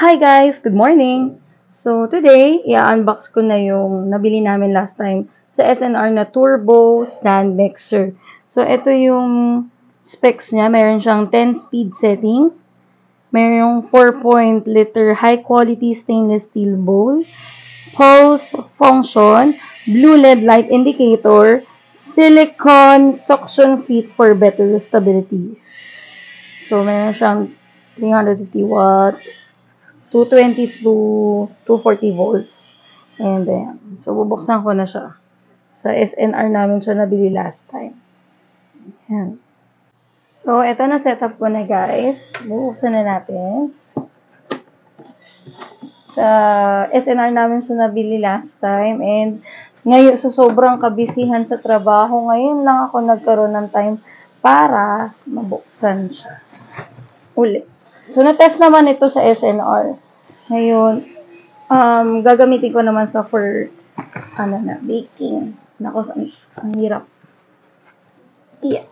Hi guys! Good morning! So today, i-unbox ko na yung nabili namin last time sa SNR na Turbo Stand Mixer. So ito yung specs niya. Meron siyang 10-speed setting. Meron 4-liter high quality stainless steel bowl. Pulse function, blue LED light indicator, silicone suction fit for better stability. So meron siyang 350 watts, 220 to 240 volts. And then, so bubuksan ko na siya. Sa SNR namin siya nabili last time. Ayan. So, ito na setup ko na guys. Bubuksan na natin. Sa SNR namin siya nabili last time. And ngayon, so sobrang kabisihan sa trabaho. Ngayon lang ako nagkaroon ng time para mabuksan siya. Ulit. So, na-test naman ito sa SNR. Ngayon, gagamitin ko naman sa for, baking. Nako, ang hirap. Yeah.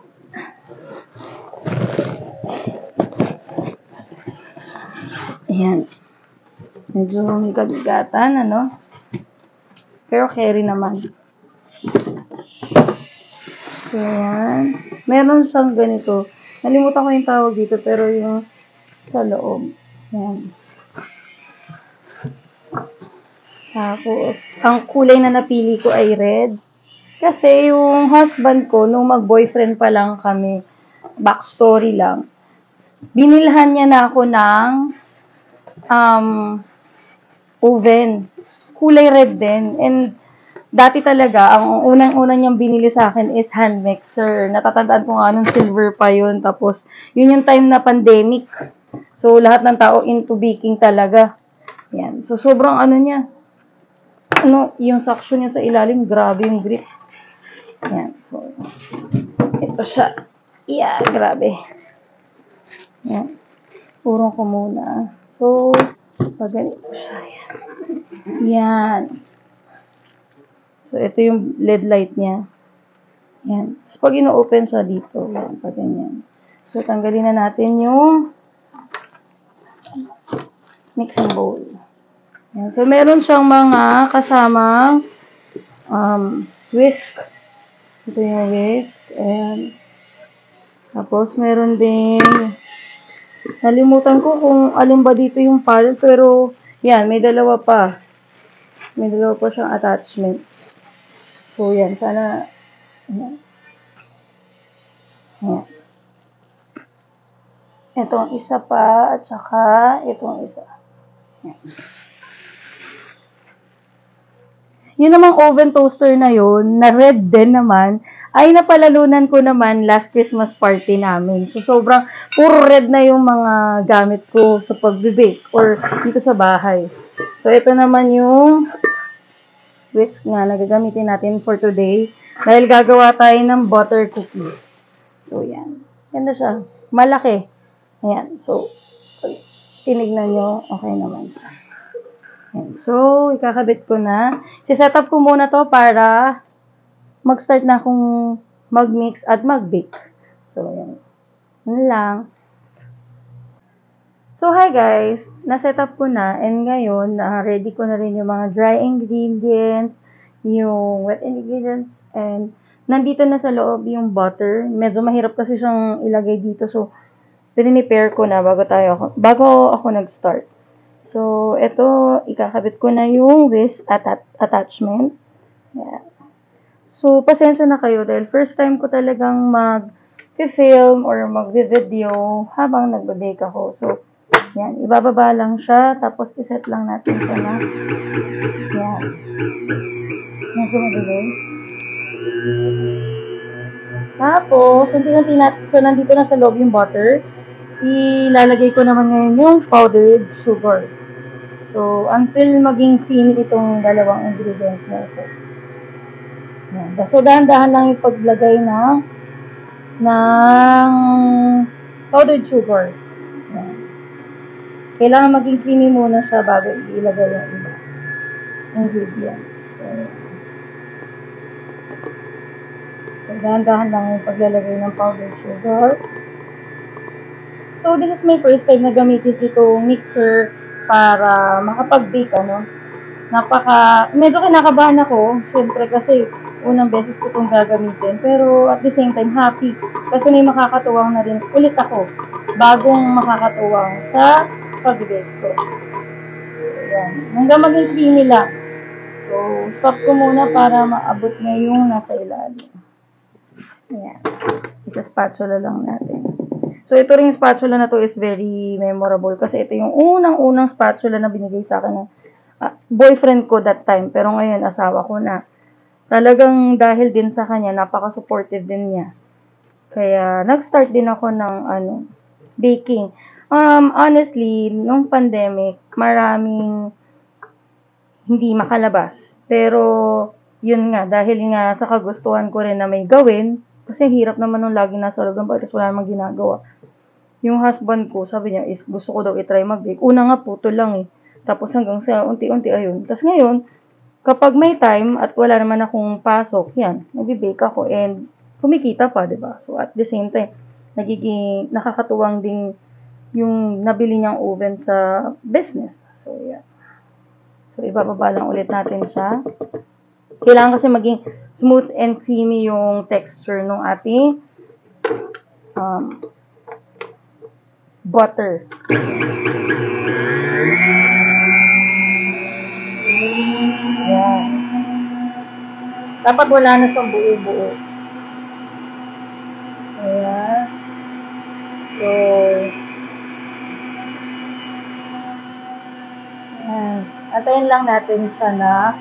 Ayan. Medyo gagatan, Pero carry naman. So, ayan. Meron siyang ganito. Nalimutan ko yung tawag dito, pero yung sa loob. Ayan. Tapos, ang kulay na napili ko ay red. Kasi yung husband ko, nung mag-boyfriend pa lang kami, backstory lang, binilhan niya na ako ng oven. Kulay red din. And dati talaga, ang unang-unang niyang binili sa akin is hand mixer. Natatandaan ko nga nung silver pa yun. Tapos, yun yung time na pandemic. So, lahat ng tao into baking talaga. Yan. So, sobrang niya. Yung suction niya sa ilalim, grabe yung grip. Yan. So, ito siya. Yeah, grabe. Yan. Purong ko muna. So, pag ganito siya. Yan. So, ito yung LED light niya. Yan. So, pag ino-open siya dito, yan, pag ganyan. So, tanggalin na natin yung mixing bowl. Yan. So, meron siyang mga kasamang whisk. Ito yung whisk. And, tapos, meron din, nalimutan ko kung alin ba dito yung paddle, pero, yan, may dalawa pa. May dalawa pa siyang attachments. So, yan, sana, yan. Yan. Itong isa pa, at saka, itong isa. Yan. Yun namang oven toaster na yun, na red din naman, ay napalalunan ko naman last Christmas party namin. So, sobrang puro red na yung mga gamit ko sa pag-bake or dito sa bahay. So, ito naman yung whisk nga na gagamitin natin for today. Dahil gagawa tayo ng butter cookies. So, yan. Ganda siya. Malaki. Ayan. So, tinignan nyo, okay naman. Ayan. So, ikakabit ko na. Siset up ko muna to para mag-start na akong mag-mix at mag-bake. So, ayan. Yun lang. So, hi guys. Na-set up ko na. And ngayon, ready ko na rin yung mga dry ingredients, yung wet ingredients, and nandito na sa loob yung butter. Medyo mahirap kasi siyang ilagay dito. So, prepare ko na bago ako nag-start. So, ito, ikakabit ko na yung whisk attachment. Yeah. So, pasensya na kayo dahil first time ko talagang mag-film or mag-video habang nagbe-bake ako. So, yan, ibababa lang siya, tapos iset lang natin siya na. Yan. Medyo mabilis. Tapos, so nandito na sa loob yung butter. Ilalagay ko naman ngayon yung powdered sugar. So, until maging creamy itong dalawang ingredients na ito. Yan. So, dahan-dahan lang yung paglagay ng powdered sugar. Yan. Kailangan maging creamy muna siya bago ilagay yung iba ingredients. So, dahan-dahan lang yung paglalagay ng powdered sugar. So, this is my first time na gamitin itong mixer para makapag-bake, medyo kinakabahan ako, syempre kasi unang beses ko itong gagamitin, pero at the same time, happy, kasi may makakatuwang na rin ulit ako, bagong makakatuwang sa pag-bake ko. So, yan. Hanggang maging creamy lang. So, stop ko muna para maabot na yung nasa ilalim. Ayan. Isa-spatula lang natin. So, ito ring spatula na to is very memorable kasi ito yung unang-unang spatula na binigay sa akin ng boyfriend ko that time. Pero ngayon, asawa ko na. Talagang dahil din sa kanya, napaka-supportive din niya. Kaya, nag-start din ako ng, baking. Honestly, nung pandemic, maraming hindi makalabas. Pero, yun nga, dahil nga sa kagustuhan ko rin na may gawin, kasi hirap naman nung lagi nasa loob ng bahay, tapos wala namang ginagawa. Yung husband ko, sabi niya, if gusto ko daw i-try mag-bake, una nga puto lang eh. Tapos hanggang sa unti-unti ayun. Tapos ngayon, kapag may time at wala naman akong pasok, yan, nag-bake ako and kumikita pa, diba? So at the same time, nagiging nakakatuwang din yung nabili niyang oven sa business. So yan. So ibababa lang ulit natin siya. Kailangan kasi maging smooth and creamy yung texture ng ating butter. Ayan. Dapat wala na siyang buo-buo. Ayan. So, ayan. Antayin lang natin siya na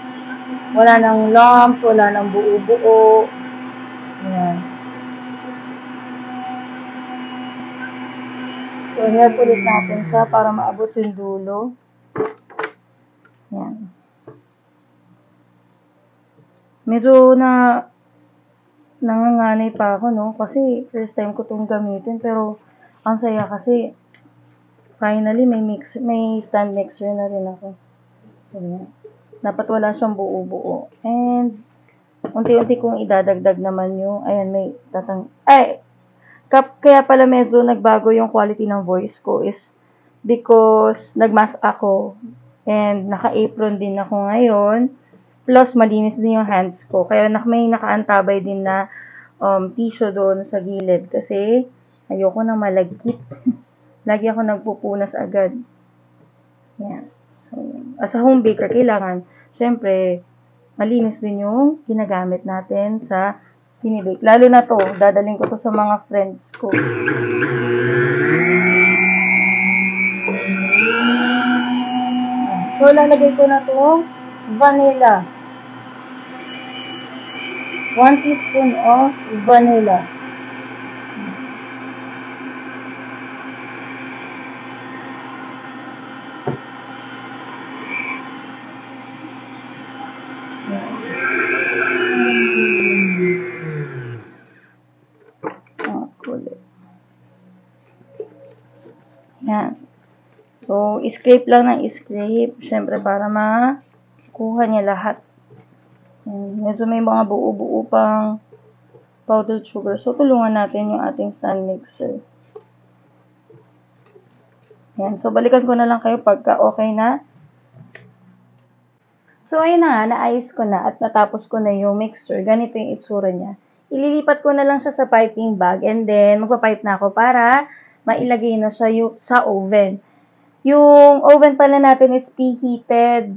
wala nang lumps, wala nang buo-buo. Ayan. So, help ulit natin siya para maabot yung dulo. Ayan. Medyo nanganganay pa ako, no? Kasi first time ko itong gamitin. Pero, ang saya kasi, finally, may stand mixer na rin ako. So, yan. Dapat wala siyang buo-buo. And, unti-unti kong idadagdag naman yung, ayan, kaya pala medyo nagbago yung quality ng voice ko is because nagmask ako and naka-apron din ako ngayon. Plus, malinis din yung hands ko. Kaya may nakaantabay din na tissue doon sa gilid kasi ayoko na malagkit. Lagi ako nagpupunas agad. Yan. So, as a home baker, kailangan, syempre, malinis din yung ginagamit natin sa binibake. Lalo na to, dadaling ko to sa mga friends ko. So, lalagay ko na to vanilla. 1 teaspoon of vanilla. Yan. So, scrape lang ng scrape. Siyempre, para makuha niya lahat. Yan. Medyo may mga buo-buo pang powdered sugar. So, tulungan natin yung ating stand mixer. Yan. So, balikan ko na lang kayo pagka okay na. So, ayun na nga. Naayos ko na at natapos ko na yung mixture. Ganito yung itsura niya. Ililipat ko na lang siya sa piping bag and then magpapipe na ako para mailagay na siya sa oven. Yung oven pala natin is preheated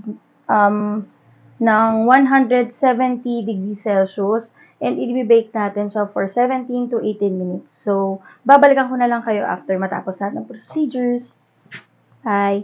ng 170 degrees Celsius and i-bake natin siya for 17 to 18 minutes. So, babalikan ko na lang kayo after matapos lahat ng procedures. Bye!